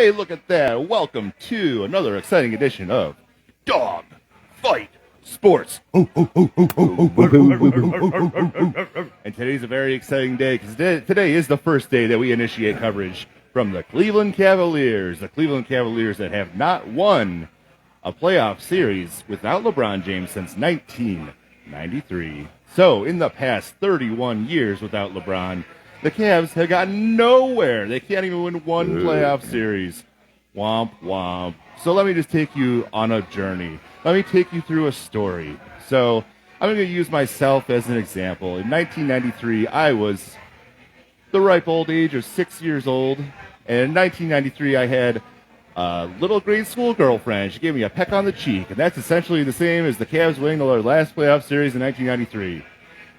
Hey, look at that. Welcome to another exciting edition of Dog Fight Sports. And today's a very exciting day because today is the first day that we initiate coverage from the Cleveland Cavaliers. The Cleveland Cavaliers that have not won a playoff series without LeBron James since 1993. So, in the past 31 years without LeBron, the Cavs have gotten nowhere. They can't even win one playoff series. Womp, womp. So let me just take you on a journey. Let me take you through a story. So I'm going to use myself as an example. In 1993, I was the ripe old age of 6 years old. And in 1993, I had a little grade school girlfriend. She gave me a peck on the cheek. And that's essentially the same as the Cavs winning their last playoff series in 1993.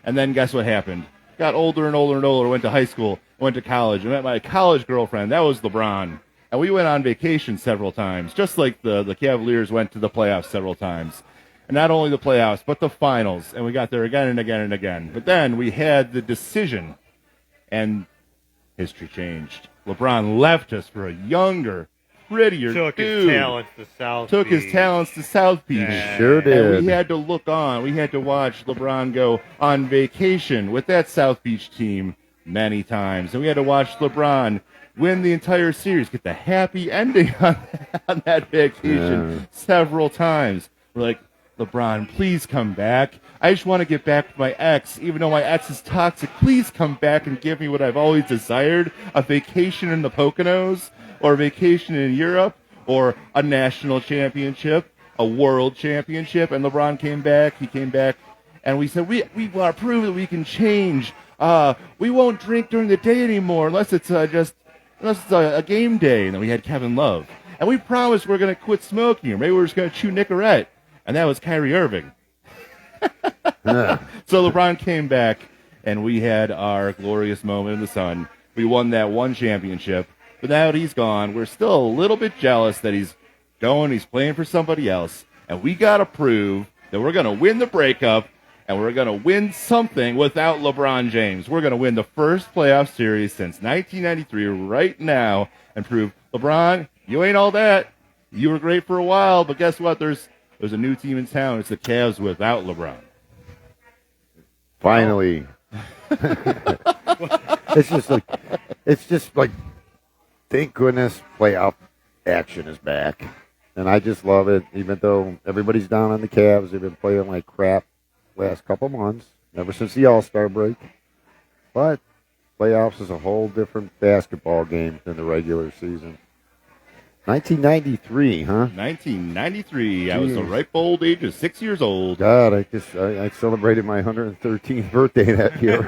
And then guess what happened? Got older and older and older, went to high school, went to college. I met my college girlfriend. That was LeBron. And we went on vacation several times, just like the Cavaliers went to the playoffs several times. And not only the playoffs, but the finals. And we got there again and again and again. But then we had the decision, and history changed. LeBron left us for a younger, prettier dude. Took his talents to South Beach. Yeah. Sure did. And we had to look on. We had to watch LeBron go on vacation with that South Beach team many times. And we had to watch LeBron win the entire series, get the happy ending on that vacation several times. We're like, LeBron, please come back. I just want to get back to my ex, even though my ex is toxic. Please come back and give me what I've always desired, a vacation in the Poconos, or a vacation in Europe, or a national championship, a world championship. And LeBron came back. He came back, and we said, we want to prove that we can change. We won't drink during the day anymore unless it's a game day. And then we had Kevin Love. And we promised we're going to quit smoking, or maybe we're just going to chew Nicorette. And that was Kyrie Irving. So LeBron came back, and we had our glorious moment in the sun. We won that one championship. But now that he's gone, we're still a little bit jealous that he's playing for somebody else. And we got to prove that we're going to win the breakup, and we're going to win something without LeBron James. We're going to win the first playoff series since 1993 right now and prove, LeBron, you ain't all that. You were great for a while, but guess what? There's a new team in town. It's the Cavs without LeBron. Finally. It's just like, thank goodness playoff action is back. And I just love it, even though everybody's down on the Cavs. They've been playing like crap last couple months, ever since the All-Star break. But playoffs is a whole different basketball game than the regular season. 1993, huh? 1993. Jeez. I was the ripe old age of 6 years old. God, I celebrated my 113th birthday that year.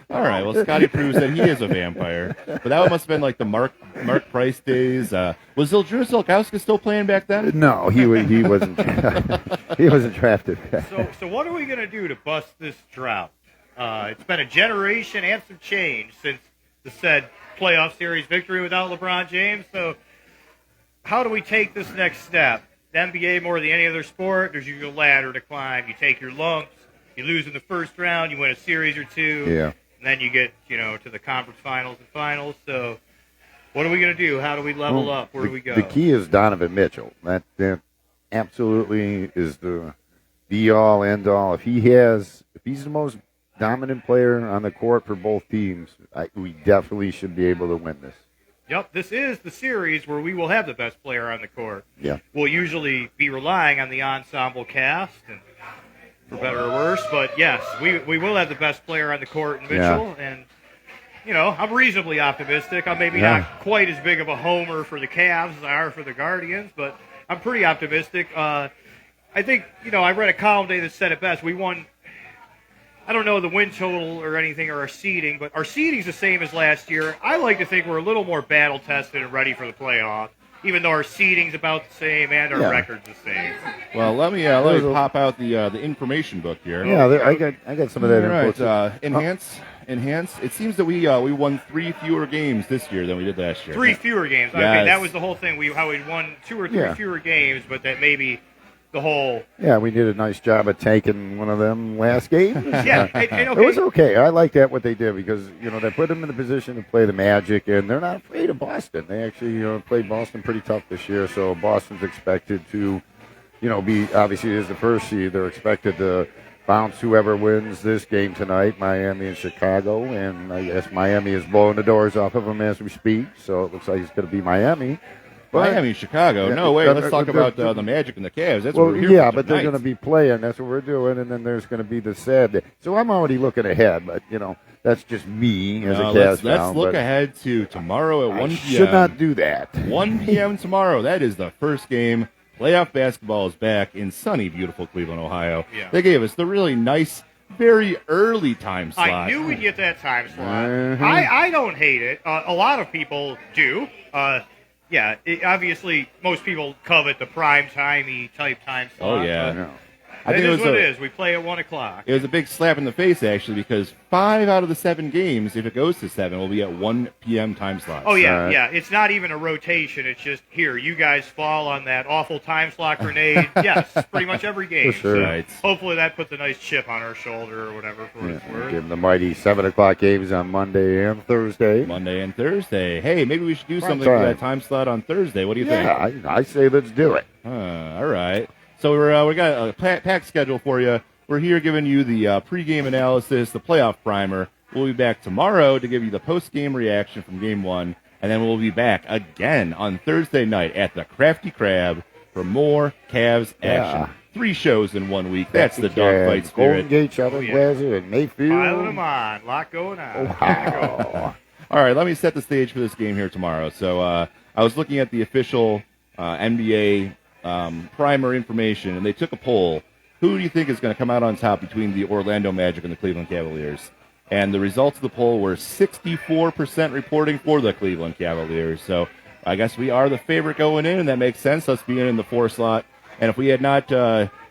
All right. Well, Scotty proves that he is a vampire. But that must have been like the Mark Price days. Was Zildjius Ilgauskas still playing back then? No, he wasn't. He wasn't drafted. So what are we going to do to bust this drought? It's been a generation and some change since the said playoff series victory without LeBron James. So how do we take this next step? The NBA, more than any other sport, there's usually a ladder to climb. You take your lumps. You lose in the first round. You win a series or two. Yeah. And then you get, to the conference finals and finals. So what are we going to do? How do we level up? Where do we go? The key is Donovan Mitchell. That absolutely is the be-all, end-all. If he's the most dominant player on the court for both teams, we definitely should be able to win this. Yep, this is the series where we will have the best player on the court. Yeah. We'll usually be relying on the ensemble cast, and for better or worse, but yes, we will have the best player on the court in Mitchell, and, I'm reasonably optimistic. I'm maybe not quite as big of a homer for the Cavs as I are for the Guardians, but I'm pretty optimistic. I think, I read a column today that said it best. We won, I don't know the win total or anything or our seeding, but our seeding's the same as last year. I like to think we're a little more battle-tested and ready for the playoff, even though our seeding's about the same and our record's the same. Well, let me pop out the information book here. Yeah, I got some of that info. Right, enhance. It seems that we won 3 fewer games this year than we did last year. 3 fewer games. Yes. Okay, that was the whole thing. How we won 2 or 3 fewer games, but that maybe the whole. Yeah, we did a nice job of tanking one of them last game. Yeah, and It okay, was okay. I like that what they did because they put them in the position to play the Magic, and they're not afraid of Boston. They actually played Boston pretty tough this year, so Boston's expected to be obviously is the first seed. They're expected to bounce whoever wins this game tonight, Miami and Chicago, and I guess Miami is blowing the doors off of them as we speak. So it looks like it's going to be Miami. But, Miami, Chicago. No way. Let's talk about the Magic and the Cavs. That's what we're here yeah, for but they're tonight. going to be playing. That's what we're doing, and then there's going to be the sad day. So I'm already looking ahead, but that's just me as a Cavs fan. Let's look ahead to tomorrow at 1 p.m. Should not do that. 1 p.m. tomorrow. That is the first game. Playoff basketball is back in sunny, beautiful Cleveland, Ohio. Yeah. They gave us the really nice, very early time slot. I knew we'd get that time slot. Mhm. I don't hate it. A lot of people do. Obviously, most people covet the prime timey type time slot. Oh, yeah. I know. I think It it is was what it is. We play at 1 o'clock. It was a big slap in the face, actually, because 5 out of the 7 games, if it goes to 7, will be at 1 p.m. time slot. Oh, yeah, yeah. It's not even a rotation. It's just, here, you guys fall on that awful time slot grenade. Yes, pretty much every game. For sure. So Right. hopefully that puts a nice chip on our shoulder or whatever for what it's worth. Give them the mighty 7 o'clock games on Monday and Thursday. Monday and Thursday. Hey, maybe we should do Prime something for time. that time slot on Thursday. What do you think? Yeah, I say let's do it. All right. So we got a packed schedule for you. We're here giving you the pregame analysis, the playoff primer. We'll be back tomorrow to give you the postgame reaction from Game 1, and then we'll be back again on Thursday night at the Crafty Crab for more Cavs action. Yeah. 3 shows in 1 week. That's the dogfight Golden spirit. Gate, Trailblazer, and Mayfield. Piling them on. A lot going on. Wow. All right, let me set the stage for this game here tomorrow. So I was looking at the official NBA primer information, and they took a poll. Who do you think is going to come out on top between the Orlando Magic and the Cleveland Cavaliers? And the results of the poll were 64% reporting for the Cleveland Cavaliers. So I guess we are the favorite going in, and that makes sense, us being in the 4 slot. And if we had not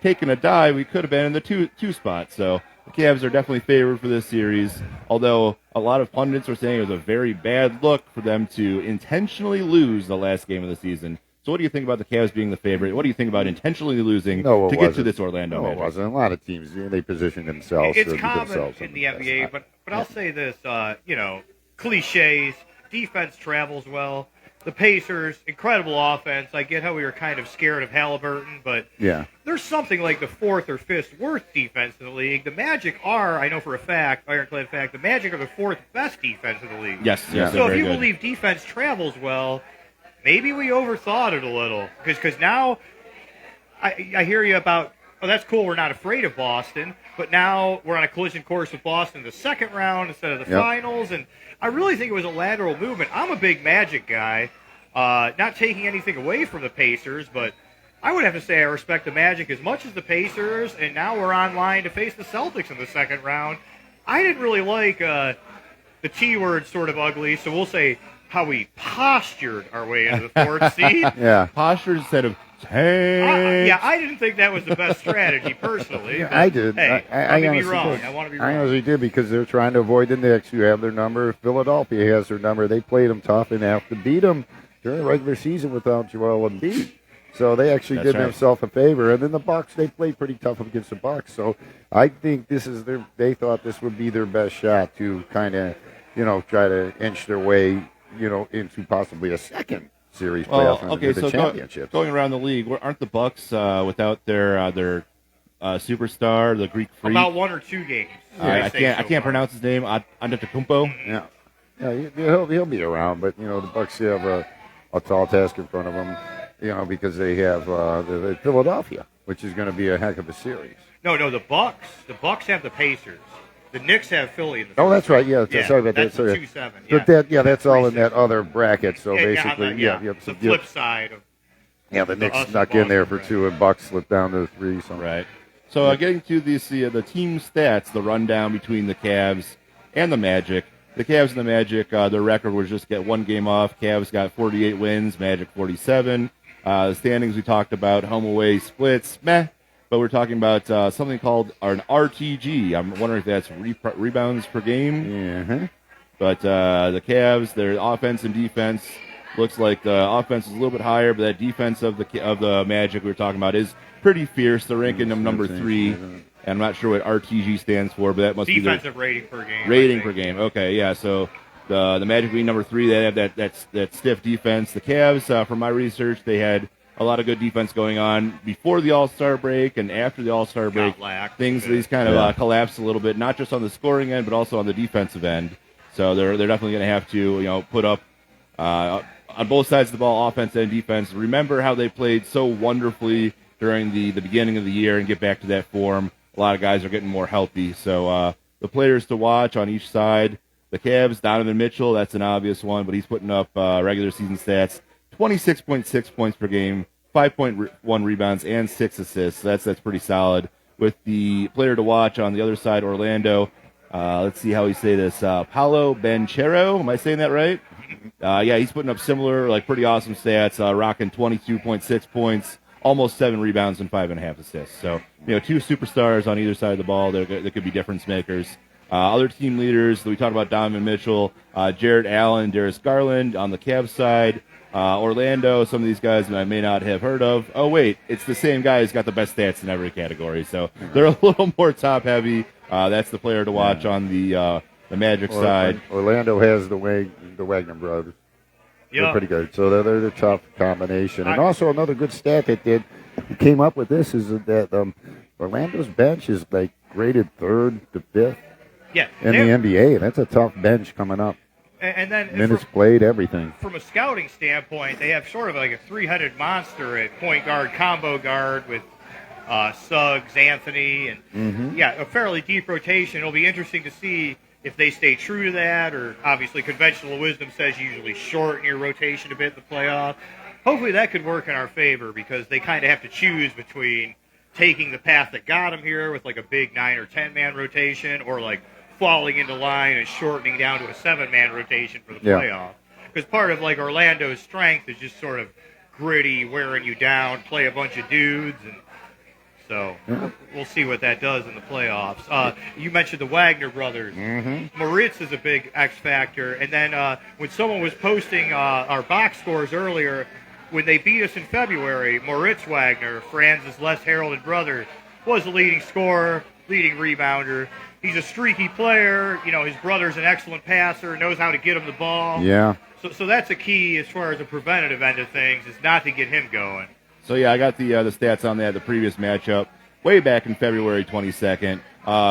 taken a dive, we could have been in the 2 spot. So the Cavs are definitely favored for this series, although a lot of pundits are saying it was a very bad look for them to intentionally lose the last game of the season. So what do you think about the Cavs being the favorite? What do you think about intentionally losing No, it to get to wasn't. this Orlando No, it Magic? wasn't. A lot of teams, they position themselves. It's to common themselves in on the best NBA, spot. but I'll say this, cliches, defense travels well. The Pacers, incredible offense. I get how we were kind of scared of Halliburton, but Yeah. there's something like the 4th or 5th worst defense in the league. The Magic are, I know for a fact, ironclad fact, the Magic are the 4th best defense in the league. Yes, Yeah. they're So if very you good. believe defense travels well, maybe we overthought it a little. Because now I hear you about, oh, that's cool, we're not afraid of Boston, but now we're on a collision course with Boston in the second round instead of the Yep. finals, and I really think it was a lateral movement. I'm a big Magic guy, not taking anything away from the Pacers, but I would have to say I respect the Magic as much as the Pacers, and now we're on line to face the Celtics in the second round. I didn't really like the T word sort of ugly, so we'll say how we postured our way into the 4th seed. Yeah. Posture instead of tank. Yeah, I didn't think that was the best strategy personally. Yeah, but, I did. Hey, I let me be honestly wrong. did. I want to be I wrong. honestly did because they're trying to avoid the Knicks, who have their number. Philadelphia has their number. They played them tough and have to beat them during the regular season without Joel Embiid. So they actually That's did right. themselves a favor. And then the Bucks, they played pretty tough against the Bucks. So I think this is they thought this would be their best shot to kind of, try to inch their way, into possibly a second series Well, playoff and okay, into the so championship. going around the league, aren't the Bucks without their superstar, the Greek freak? About 1 or 2 games. I can't pronounce his name. Antetokounmpo. Yeah, he'll be around, but the Bucks have a tall task in front of them, because they have the Philadelphia, which is going to be a heck of a series. No, the Bucks. The Bucks have the Pacers. The Knicks have Philly. In the Oh, that's right. Yeah, Yeah, sorry about that's that. the Sorry. 2-7. But that's all in that other bracket. So basically, the so flip side of the Knicks us snuck and in there Boston, for 2, and Bucks slipped down to 3. So Right. So getting to the team stats, the rundown between the Cavs and the Magic. The Cavs and the Magic, their record was just get 1 game off. Cavs got 48 wins, Magic 47. The standings we talked about, home away splits, meh. But we're talking about something called an RTG. I'm wondering if that's rebounds per game. yeah, But the Cavs, their offense and defense, looks like the offense is a little bit higher, but that defense of the Magic we were talking about is pretty fierce. They're ranking them number Defense, 3. And I'm not sure what RTG stands for, but that must be their Defensive rating per game. rating per game. Okay, yeah. So the Magic being number 3, they have that stiff defense. The Cavs, from my research, they had a lot of good defense going on before the All-Star break and after the All-Star break. These kind of collapsed a little bit, not just on the scoring end, but also on the defensive end. So they're definitely going to have to put up on both sides of the ball, offense and defense. Remember how they played so wonderfully during the beginning of the year and get back to that form. A lot of guys are getting more healthy. So the players to watch on each side, the Cavs, Donovan Mitchell, that's an obvious one, but he's putting up regular season stats, 26.6 points per game, 5.1 rebounds, and 6 assists. That's pretty solid. With the player to watch on the other side, Orlando, let's see how we say this, Paolo Banchero, am I saying that right? Yeah, he's putting up similar, pretty awesome stats, rocking 22.6 points, almost 7 rebounds, and 5.5 assists. So, 2 superstars on either side of the ball that could be difference makers. Other team leaders, we talked about Donovan Mitchell, Jared Allen, Darius Garland on the Cavs side. Orlando, some of these guys I may not have heard of. Oh, wait, it's the same guy who's got the best stats in every category. So they're a little more top-heavy. That's the player to watch on the Magic side. Orlando has the Wagner brothers. They're pretty good. So they're the tough combination. And also another good stat that came up with this is that Orlando's bench is graded 3rd to 5th in the NBA. That's a tough bench coming up. And then minutes played, everything. From a scouting standpoint, they have sort of like a 300 monster at point guard, combo guard with Suggs, Anthony, and a fairly deep rotation. It'll be interesting to see if they stay true to that, or obviously conventional wisdom says you usually shorten your rotation a bit in the playoff. Hopefully that could work in our favor because they kind of have to choose between taking the path that got them here with a big 9 or 10 man rotation, or falling into line and shortening down to a 7-man rotation for the playoff. Because part of Orlando's strength is just sort of gritty, wearing you down, play a bunch of dudes, and so we'll see what that does in the playoffs. You mentioned the Wagner brothers. Moritz is a big X factor, and then when someone was posting our box scores earlier, when they beat us in February, Moritz Wagner, Franz's less heralded brother, was the leading scorer, leading rebounder. He's a streaky player. His brother's an excellent passer, knows how to get him the ball. Yeah. So that's a key as far as the preventative end of things, is not to get him going. So, yeah, I got the stats on that, the previous matchup, way back in February 22nd.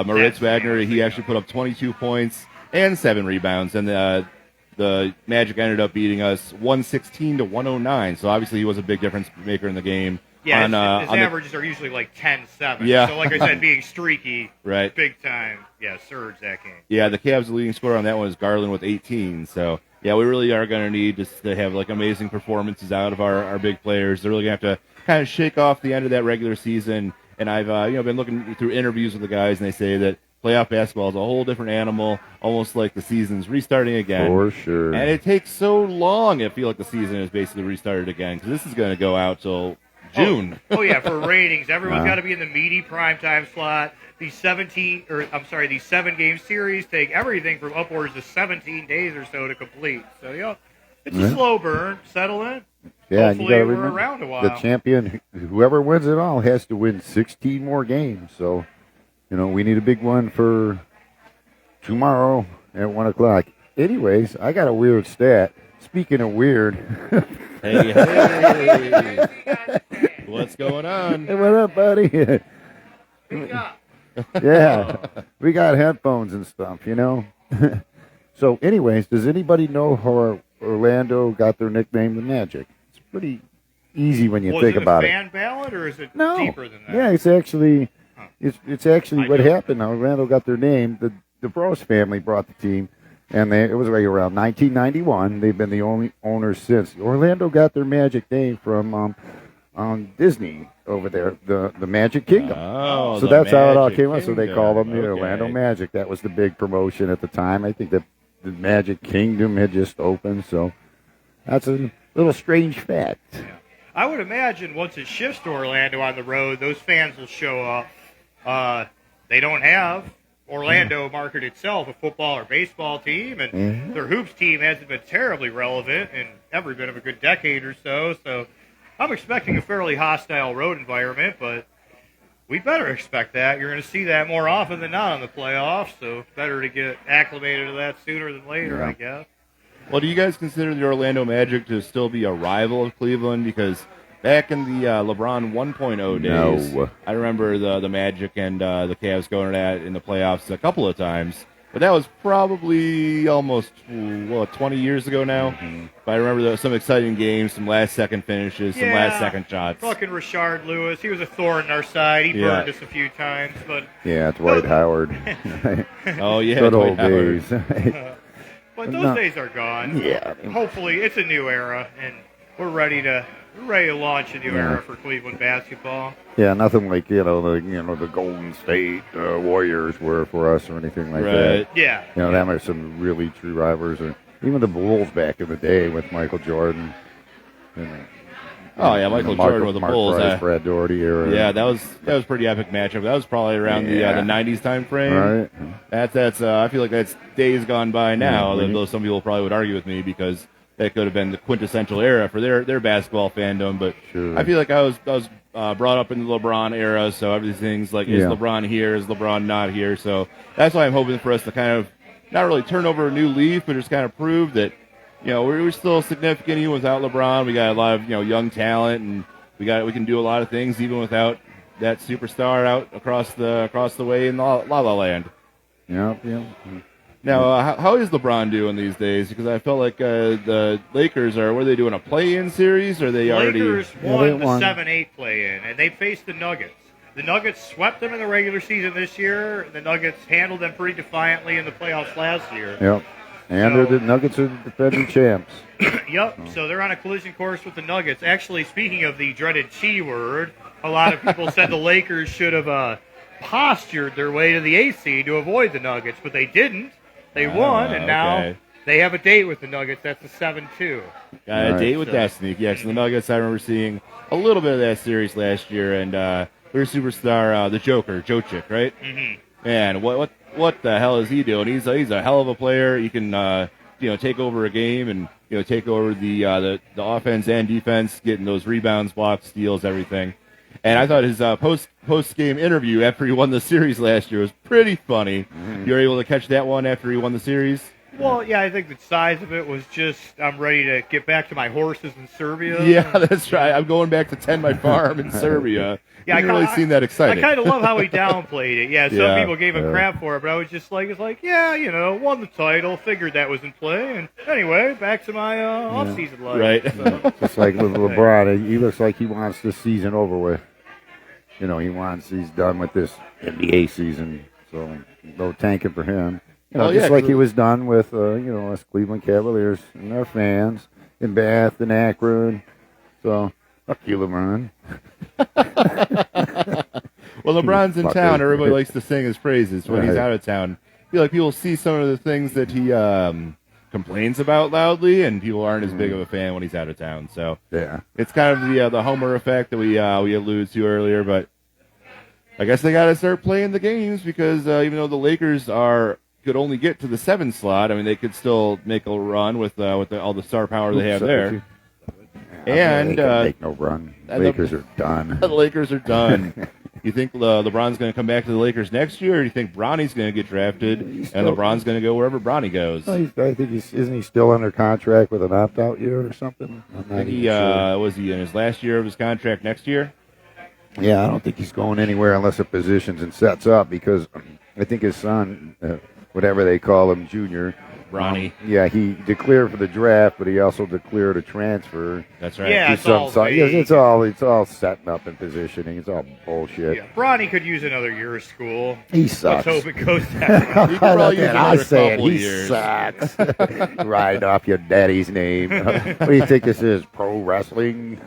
Moritz Wagner, he actually put up 22 points and 7 rebounds, and the Magic ended up beating us 116 to 109. So, obviously, he was a big difference maker in the game. Yeah, his averages are usually 10-7. Yeah. So, like I said, being streaky, right, big time, surge that game. Yeah, the Cavs' leading scorer on that one is Garland with 18. So, yeah, we really are going to need to have amazing performances out of our big players. They're really going to have to kind of shake off the end of that regular season. And I've been looking through interviews with the guys, and they say that playoff basketball is a whole different animal, almost like the season's restarting again. For sure. And it takes so long. I feel like the season is basically restarted again because this is going to go out till June. Yeah, for ratings, everyone's got to be in the meaty primetime slot. These 7-game series take everything from upwards to 17 days or so to complete. So, it's a slow burn. Settle in. Yeah, hopefully and you gotta we're remember, around a while. The champion, whoever wins it all, has to win 16 more games. So, we need a big one for tomorrow at 1 o'clock. Anyways, I got a weird stat. Speaking of weird. Hey. What's going on? Hey, what up, buddy? Yeah, we got headphones and stuff, So, anyways, does anybody know how Orlando got their nickname, the Magic? It's pretty easy when you think about it. Was it a fan ballot, or is it deeper than that? Yeah, it's actually what happened. Orlando got their name. The DeBrose family brought the team, and it was right around 1991. They've been the only owners since. Orlando got their Magic name from Disney over there, the Magic Kingdom. Oh, so that's how it all came up. So they called them the Orlando Magic. That was the big promotion at the time. I think that the Magic Kingdom had just opened, so that's a little strange fact. Yeah. I would imagine once it shifts to Orlando on the road, those fans will show up. They don't have Orlando market itself, a football or baseball team, and their hoops team hasn't been terribly relevant in every bit of a good decade or so. So I'm expecting a fairly hostile road environment, but we better expect that. You're going to see that more often than not in the playoffs, so better to get acclimated to that sooner than later, Yeah. I guess. Well, do you guys consider the Orlando Magic to still be a rival of Cleveland? Because back in the LeBron 1.0 days, No. I remember the Magic and the Cavs going at it in the playoffs a couple of times. But that was probably almost, 20 years ago now. Mm-hmm. But I remember there was some exciting games, some last-second finishes, some last-second shots. Fucking Rashard Lewis. He was a thorn in our side. He burned us a few times, but Yeah, Dwight Howard. Oh, yeah. Good Dwight old Howard. days. but those No. days are gone. Yeah. Hopefully, it's a new era, and we're ready to launch a new Yeah. era for Cleveland basketball. Yeah, nothing like the Golden State Warriors were for us or anything like that. Right. Yeah. Them are some really true rivals, or even the Bulls back in the day with Michael Jordan. Oh, yeah, Michael Jordan with the Mark Bulls. Price, Brad Doherty era. Yeah, that was pretty epic matchup. That was probably around the 90s time frame. Right. That's I feel like that's days gone by now. Yeah, Though some people probably would argue with me because that could have been the quintessential era for their basketball fandom. But Sure. I feel like I was brought up in the LeBron era, so everything's like, is Yeah. LeBron here? Is LeBron not here? So that's why I'm hoping for us to kind of not really turn over a new leaf, but just kind of prove that we're still significant even without LeBron. We got a lot of young talent, and we can do a lot of things even without that superstar out across the way in La La Land. Yeah. Now, how is LeBron doing these days? Because I felt like the Lakers were they doing a play-in series, or they already? Lakers Yeah, won they the won. 7-8 play-in, and they faced the Nuggets. The Nuggets swept them in the regular season this year. The Nuggets handled them pretty defiantly in the playoffs last year. Yep. And So- the Nuggets are the defending champs. Yep, so they're on a collision course with the Nuggets. Actually, speaking of the dreaded T word, a lot of people said the Lakers should have postured their way to the 8th seed to avoid the Nuggets, but they didn't. They won, and now okay. they have a date with the Nuggets. That's a 7-2. Got a Right. date with Destiny. Yes, the Nuggets. I remember seeing a little bit of that series last year, and their superstar, the Joker, Jokic, right? Mhm. Man, what the hell is he doing? He's a hell of a player. He can take over a game and take over the offense and defense, getting those rebounds, blocks, steals, everything. And I thought his post game interview after he won the series last year was pretty funny. You were able to catch that one after he won the series? Well, yeah, I think the size of it was just, I'm ready to get back to my horses in Serbia. Yeah, that's right. I'm going back to tend my farm in Serbia. Yeah, I Didn't really kinda- seem that I exciting. kind of love how he downplayed it. Yeah, some Yeah, people gave him crap for it, but I was just like, won the title, figured that was in play, and anyway, back to my off-season life. Right. So, Just like with LeBron, he looks like he wants this season over with. He's done with this NBA season, so no tanking for him. Just like he was done with, us Cleveland Cavaliers and our fans in Bath and Akron. So, fuck you, LeBron. Well, LeBron's in Fucker. town. Everybody likes to sing his praises when he's Right. out of town. I feel like people see some of the things that he complains about loudly, and people aren't as big of a fan when he's out of town. So Yeah. it's kind of the Homer effect that we alluded to earlier. But I guess they got to start playing the games because even though the Lakers could only get to the 7 slot, I mean they could still make a run with all the star power they have there. And they can make no run. and Lakers are done. The Lakers are done. You think LeBron's going to come back to the Lakers next year, or do you think Bronny's going to get drafted and LeBron's going to go wherever Bronny goes? I think isn't he still under contract with an opt-out year or something? I'm I not think even he sure. was he in his last year of his contract next year? Yeah, I don't think he's going anywhere unless it positions and sets up because I think his son, whatever they call him, Junior. Bronny. He declared for the draft, but he also declared a transfer. That's right. Yeah, To it's all some side. vague. It's all setting up and positioning. It's all bullshit. Yeah, Bronny could use another year of school. He sucks. Let's hope it goes that way. He could probably use I another say it. couple He years. sucks. Riding off your daddy's name. What do you think this is? Pro wrestling?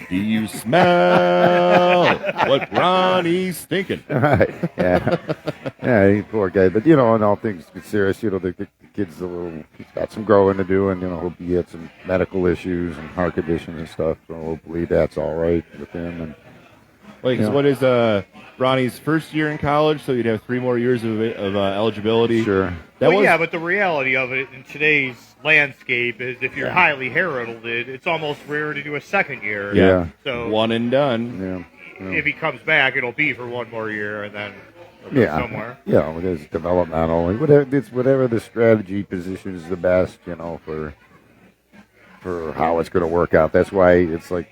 Do you smell what Bronny's thinking? Right. Yeah, he poor guy. But in all things serious, the kid's he's got some growing to do, and hope he had some medical issues and heart conditions and stuff. So hopefully that's all right with him. And Wait, 'cause what is Bronny's first year in college? So you'd have 3 more years of eligibility. sure. That Well, was yeah, but the reality of it in today's landscape is if you're highly heralded, it's almost rare to do a second year. Yeah. So one and done. Yeah. if he comes back, it'll be for one more year, and then he'll go somewhere. Yeah, well, there's developmental. Whatever the strategy position is the best, for how it's going to work out. That's why it's like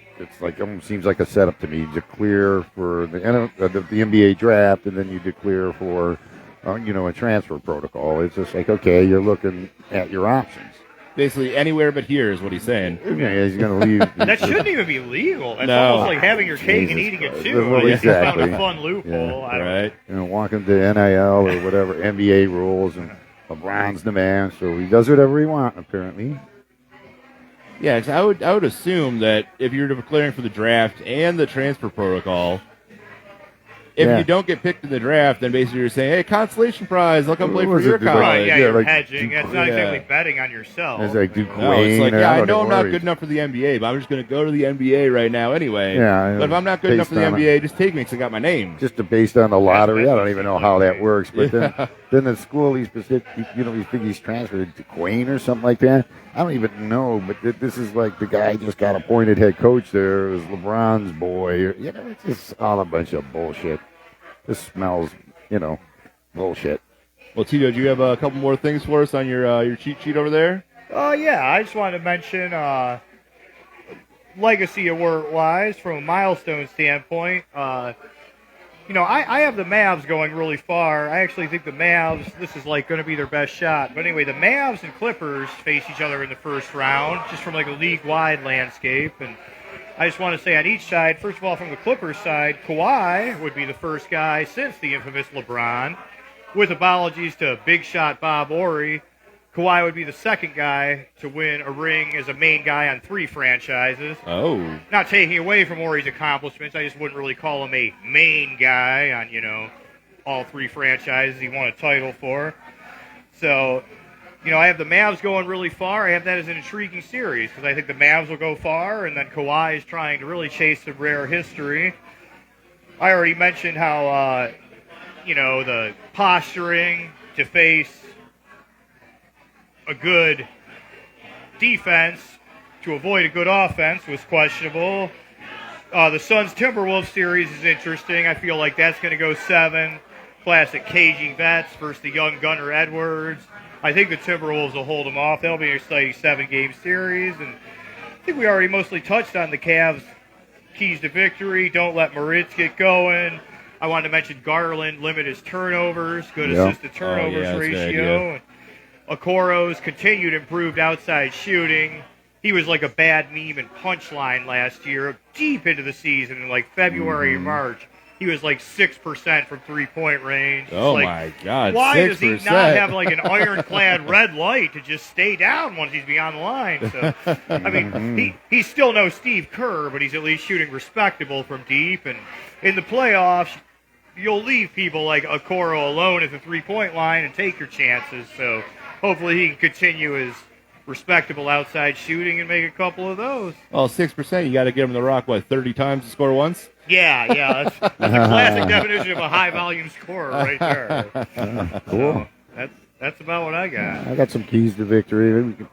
almost seems like a setup to me. You declare for the NBA draft, and then you declare for a transfer protocol. It's just like, okay, you're looking at your options. Basically, anywhere but here is what he's saying. Yeah, he's going to leave. That shouldn't even be legal. It's No. almost like having your cake and Jesus eating it Christ. too. Well, I just exactly. found a fun loophole. Yeah. I don't Right. Walking to NIL or whatever NBA rules, and LeBron's the man, so he does whatever he wants. Apparently, Yeah, 'cause I would assume that if you're declaring for the draft and the transfer protocol, if Yeah. you don't get picked in the draft, then basically you're saying, hey, consolation prize, I'll come play What for was your it, like- college. Right, yeah, Yeah, you're like hedging. It's not Yeah. exactly betting on yourself. it's like Duke No, it's like, Wayne, yeah, I don't know I'm not worry. good enough for the NBA, but I'm just going to go to the NBA right now anyway. Yeah, But if I'm not good enough for the based on NBA, just take me because I got my name. Just based on the lottery. I don't even know how that Yeah. works. But then the school he's specific, you think he's transferred to Queen or something like that. I don't even know. But this is like the guy just got appointed head coach there. It was LeBron's boy. It's just all a bunch of bullshit. This smells, bullshit. Well, Tito, do you have a couple more things for us on your cheat sheet over there? Yeah, I just wanted to mention legacy award-wise, from a milestone standpoint, I have the Mavs going really far. I actually think the Mavs, this is like going to be their best shot. But anyway, the Mavs and Clippers face each other in the first round, just from like a league-wide landscape. And I just want to say on each side, first of all, from the Clippers side, Kawhi would be the first guy since the infamous LeBron. With apologies to big shot Bob Orry, Kawhi would be the second guy to win a ring as a main guy on 3 franchises. Oh. Not taking away from Orry's accomplishments, I just wouldn't really call him a main guy on, all 3 franchises he won a title for. So, I have the Mavs going really far. I have that as an intriguing series because I think the Mavs will go far, and then Kawhi is trying to really chase some rare history. I already mentioned how, the posturing to face a good defense to avoid a good offense was questionable. The Suns-Timberwolves series is interesting. I feel like that's going to go 7. Classic cagey vets versus the young Gunnar Edwards. I think the Timberwolves will hold them off. That'll be an exciting 7-game series. And I think we already mostly touched on the Cavs' keys to victory. Don't let Moritz get going. I wanted to mention Garland limit his turnovers, good assisted turnovers that's a good ratio. idea. Okoro's continued improved outside shooting. He was like a bad meme and punchline last year, deep into the season, in like February or March. He was like 6% from 3-point range. Oh, Like, my God. why 6%. does he not have like an ironclad red light to just stay down once he's beyond the line? So, I mean, he's still no Steve Kerr, but he's at least shooting respectable from deep. And in the playoffs, you'll leave people like Okoro alone at the 3-point line and take your chances. So hopefully he can continue his respectable outside shooting and make a couple of those. Well, 6%, you got to get him the rock, 30 times to score once? Yeah, that's a classic definition of a high-volume scorer right there. Cool. So that's about what I got. I got some keys to victory. We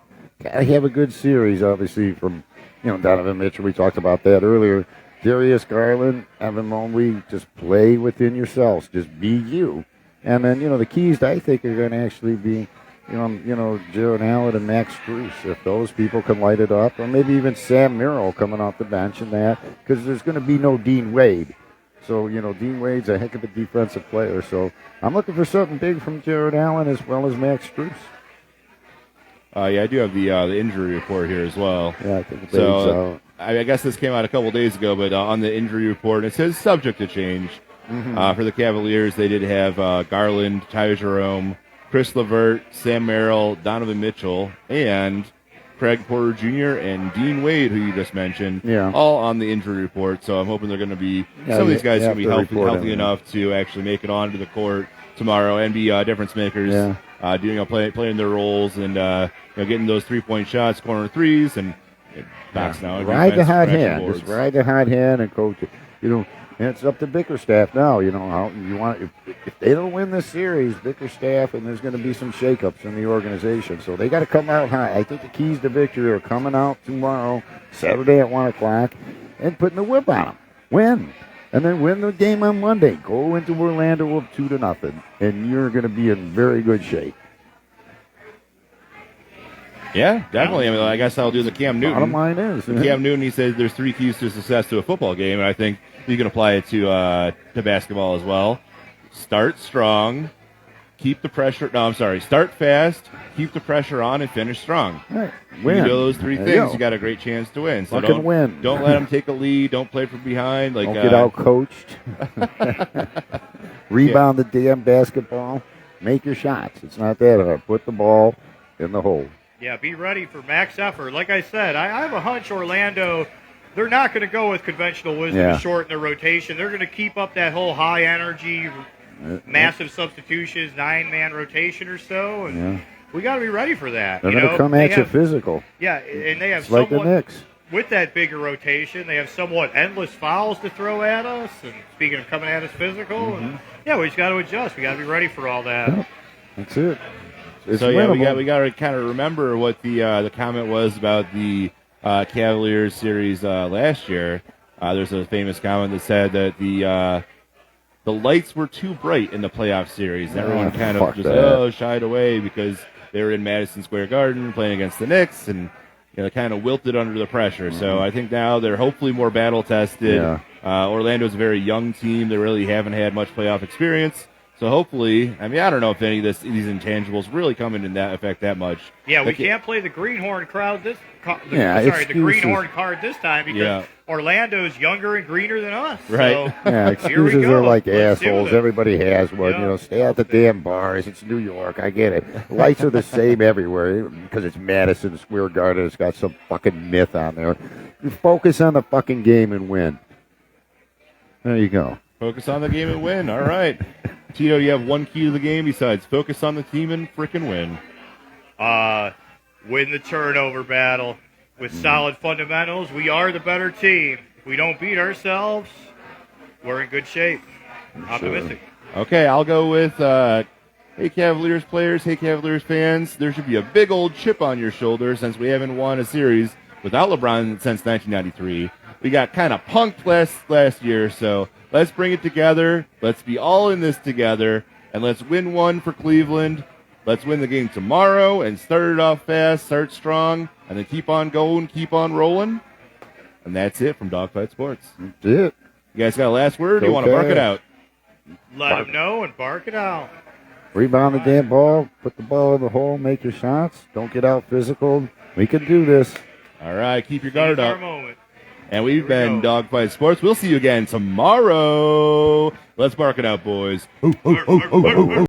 gotta have a good series, obviously, from Donovan Mitchell. We talked about that earlier. Darius Garland, Evan Mobley, just play within yourselves. Just be you. And then, the keys I think are going to actually be, Jared Allen and Max Strus. If those people can light it up, or maybe even Sam Merrill coming off the bench and that, because there's going to be no Dean Wade. So, Dean Wade's a heck of a defensive player. So I'm looking for something big from Jared Allen as well as Max Strus. Yeah, I do have the injury report here as well. Yeah, I think the So Babe's out. I guess this came out a couple days ago, but on the injury report, it says subject to change. For the Cavaliers, they did have Garland, Ty Jerome, Chris LeVert, Sam Merrill, Donovan Mitchell, and Craig Porter Jr. and Dean Wade, who you just mentioned, all on the injury report. So I'm hoping they're going to be some of these guys going to be healthy enough to actually make it onto the court tomorrow and be difference makers, playing their roles and getting those 3-point shots, corner threes, and box now. Ride the hot hand. Just ride the hot hand and coach it. And it's up to Bickerstaff now. You know how you want. If they don't win this series, Bickerstaff, and there's going to be some shakeups in the organization, so they got to come out high. I think the keys to victory are coming out tomorrow, Saturday at 1:00, and putting the whip on them. Win, and then win the game on Monday. Go into Orlando up 2-0, and you're going to be in very good shape. Yeah, definitely. I mean, I guess I'll do the Cam Newton. Bottom line is Cam Newton. He says there's 3 keys to success to a football game, and I think you can apply it to basketball as well. Start strong, keep the pressure. No, I'm sorry. Start fast, keep the pressure on, and finish strong. Right. When Win. you do those 3 things, you got a great chance to win. So Fucking win. Don't let them take a lead. Don't play from behind. Like don't get out coached. Rebound the damn basketball. Make your shots. It's not that hard. Put the ball in the hole. Yeah, be ready for max effort. Like I said, I have a hunch Orlando, they're not going to go with conventional wisdom to shorten their rotation. They're going to keep up that whole high energy, massive substitutions, 9-man rotation or so. And we got to be ready for that. They're going to come at you physical. Yeah, and they have like the Knicks. With that bigger rotation, they have somewhat endless fouls to throw at us. And speaking of coming at us physical, and we just got to adjust. We got to be ready for all that. Yep. That's it. It's so winnable. we got to kind of remember what the comment was about the Cavaliers series last year. There's a famous comment that said that the lights were too bright in the playoff series. And everyone kind of just shied away because they were in Madison Square Garden playing against the Knicks, and kind of wilted under the pressure. So I think now they're hopefully more battle tested. Orlando's a very young team. They really haven't had much playoff experience. So hopefully, I mean, I don't know if any of these intangibles really come into that effect that much. Yeah, we can't play the greenhorn crowd the greenhorn card this time because Orlando's younger and greener than us. Right. So excuses are like assholes. Everybody has one. Stay at the damn bars. It's New York. I get it. Lights are the same everywhere because it's Madison Square Garden. It's got some fucking myth on there. You focus on the fucking game and win. There you go. Focus on the game and win. All right. Tito, you have one key to the game besides focus on the team and frickin' win. Win the turnover battle with solid fundamentals. We are the better team. If we don't beat ourselves, we're in good shape. Optimistic. Okay, I'll go with, hey, Cavaliers players, hey, Cavaliers fans, there should be a big old chip on your shoulder since we haven't won a series without LeBron since 1993. We got kind of punked last year, so let's bring it together. Let's be all in this together, and let's win one for Cleveland. Let's win the game tomorrow and start it off fast, start strong, and then keep on going, keep on rolling. And that's it from Dogfight Sports. That's it. You guys got a last word? Or you want to bark it out? Let them know and bark it out. Rebound the damn ball. Put the ball in the hole. Make your shots. Don't get out physical. We can do this. All right, keep your guard up. Moment. And we've been Dogfight Sports. We'll see you again tomorrow. Let's bark it out, boys. Mm-hmm.